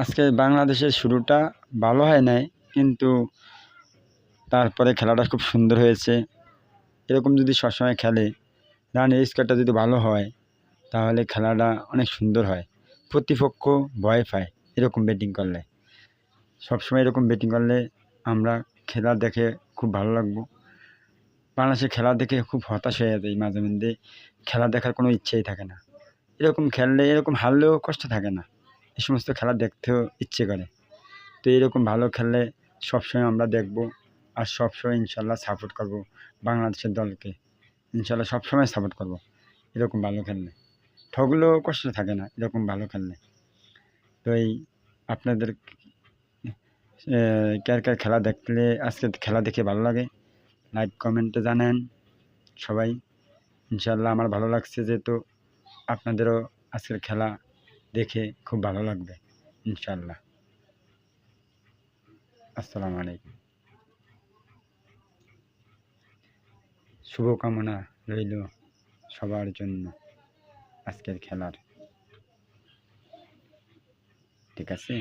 আজকে বাংলাদেশের শুরুটা ভালো হয় নাই, কিন্তু তারপরে খেলাটা খুব সুন্দর হয়েছে। এরকম যদি সবসময় খেলে, রানের স্কোরটা যদি ভালো হয়, তাহলে খেলাটা অনেক সুন্দর হয়। প্রতিপক্ষ ভয় পায় এরকম ব্যাটিং করলে। সবসময় এরকম ব্যাটিং করলে আমরা খেলা দেখে খুব ভালো লাগবো। বাংলাদেশের খেলা দেখে খুব হতাশ হয়ে যায়, মাঝে মধ্যে খেলা দেখার কোনো ইচ্ছেই থাকে না। এরকম খেললে, এরকম হারলেও কষ্ট থাকে না, এই সমস্ত খেলা দেখতেও ইচ্ছে করে। তো এরকম ভালো খেললে সবসময় আমরা দেখব, আর সবসময় ইনশাল্লাহ সাপোর্ট করব বাংলাদেশের দলকে। ইনশাল্লাহ সবসময় সাপোর্ট করব এরকম ভালো খেললে। ঠগলেও কষ্ট থাকে না এরকম ভালো খেললে। তো এই আপনাদের কার কার খেলা দেখলে, আজকে খেলা দেখে ভালো লাগে, লাইক কমেন্টে জানান সবাই। ইনশাল্লাহ আমার ভালো লাগছে, যেহেতু আপনাদেরও আজকের খেলা দেখে খুব ভালো লাগবে ইনশাল্লাহ। আসসালামু আলাইকুম। শুভকামনা রইল সবার জন্য আজকের খেলার। ঠিক আছে।